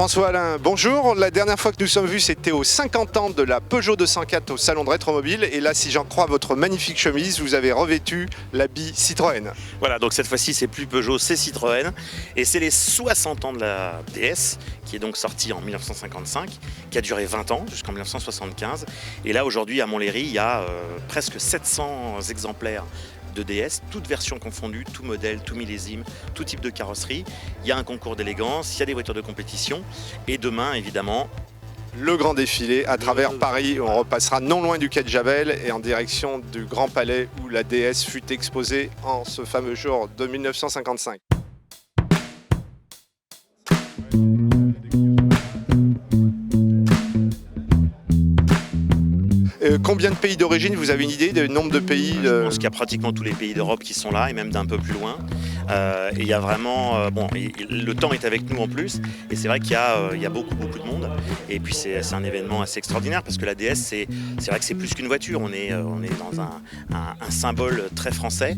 François Alain, bonjour. La dernière fois que nous sommes vus, c'était aux 50 ans de la Peugeot 204 au salon de Rétromobile. Et là, si j'en crois votre magnifique chemise, vous avez revêtu l'habit Citroën. Voilà, donc cette fois-ci, c'est plus Peugeot, c'est Citroën. Et c'est les 60 ans de la DS, qui est donc sortie en 1955, qui a duré 20 ans, jusqu'en 1975. Et là, aujourd'hui, à Montlhéry, il y a presque 700 exemplaires de DS, toutes versions confondues, tout modèle, tout millésime, tout type de carrosserie. Il y a un concours d'élégance, il y a des voitures de compétition. Et demain, évidemment, le grand défilé à travers Paris. On repassera non loin du quai de Javel et en direction du Grand Palais où la DS fut exposée en ce fameux jour de 1955. Combien de pays d'origine, vous avez une idée du nombre de pays Je pense qu'il y a pratiquement tous les pays d'Europe qui sont là et même d'un peu plus loin. Et il y a vraiment... le temps est avec nous en plus. Et c'est vrai qu'il y a beaucoup de monde. Et puis c'est un événement assez extraordinaire parce que la DS, c'est vrai que c'est plus qu'une voiture. On est dans un symbole très français.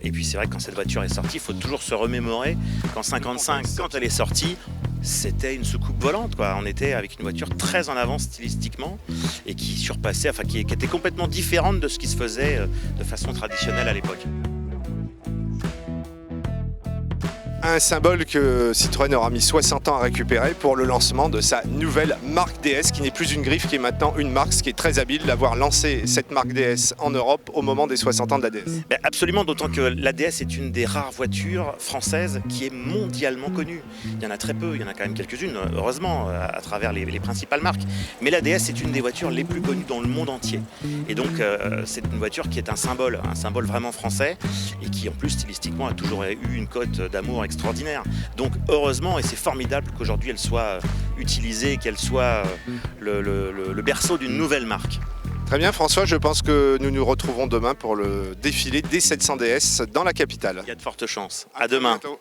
Et puis c'est vrai que quand cette voiture est sortie, il faut toujours se remémorer qu'en 55, quand elle est sortie, c'était une soucoupe volante, quoi. On était avec une voiture très en avance stylistiquement et qui surpassait, enfin qui était complètement différente de ce qui se faisait de façon traditionnelle à l'époque. Un symbole que Citroën aura mis 60 ans à récupérer pour le lancement de sa nouvelle marque DS, qui n'est plus une griffe, qui est maintenant une marque, ce qui est très habile d'avoir lancé cette marque DS en Europe au moment des 60 ans de la DS. Absolument, d'autant que la DS est une des rares voitures françaises qui est mondialement connue. Il y en a très peu, il y en a quand même quelques-unes, heureusement, à travers les principales marques. Mais la DS est une des voitures les plus connues dans le monde entier. Et donc, c'est une voiture qui est un symbole vraiment français, et qui en plus, stylistiquement, a toujours eu une cote d'amour extraordinaire. Donc heureusement, et c'est formidable qu'aujourd'hui elle soit utilisée, qu'elle soit le berceau d'une nouvelle marque. Très bien François, je pense que nous nous retrouvons demain pour le défilé des 700 DS dans la capitale. Il y a de fortes chances. À demain. Bientôt.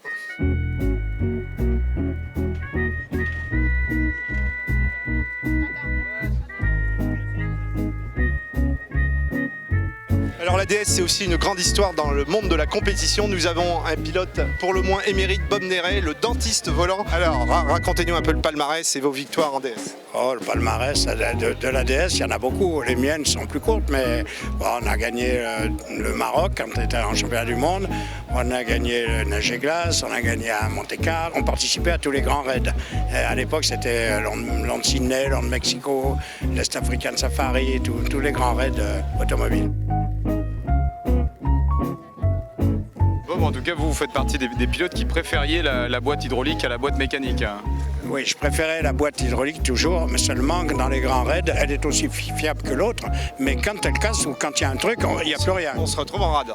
Alors la DS, c'est aussi une grande histoire dans le monde de la compétition. Nous avons un pilote pour le moins émérite, Bob Néret, le dentiste volant. Alors racontez-nous un peu le palmarès et vos victoires en DS. Oh, le palmarès de la DS, il y en a beaucoup. Les miennes sont plus courtes, mais bon, on a gagné le Maroc quand on était en championnat du monde. On a gagné le nage et glace, on a gagné à Monte-Carlo. On participait à tous les grands raids. À l'époque, c'était Land Sydney, Land Mexico, l'Est African Safari, tous les grands raids automobiles. En tout cas, vous faites partie des pilotes qui préfériez la boîte hydraulique à la boîte mécanique. Oui, je préférais la boîte hydraulique toujours, mais seulement que dans les grands raids, elle est aussi fiable que l'autre. Mais quand elle casse ou quand il y a un truc, il n'y a plus rien. On se retrouve en rade.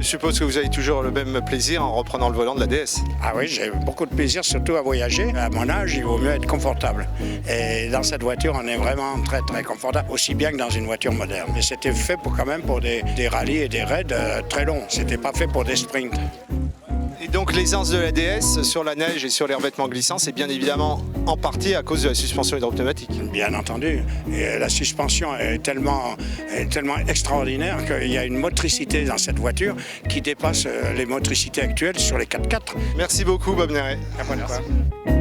Je suppose que vous avez toujours le même plaisir en reprenant le volant de la DS. Ah oui, j'ai beaucoup de plaisir, surtout à voyager. À mon âge, il vaut mieux être confortable. Et dans cette voiture, on est vraiment très très confortable, aussi bien que dans une voiture moderne. Mais c'était fait pour des rallyes et des raids très longs. C'était pas fait pour des sprints. Et donc l'aisance de la DS sur la neige et sur les revêtements glissants, c'est bien évidemment en partie à cause de la suspension hydropneumatique. Bien entendu. Et la suspension est tellement extraordinaire qu'il y a une motricité dans cette voiture qui dépasse les motricités actuelles sur les 4x4. Merci beaucoup Bob Néret. Merci.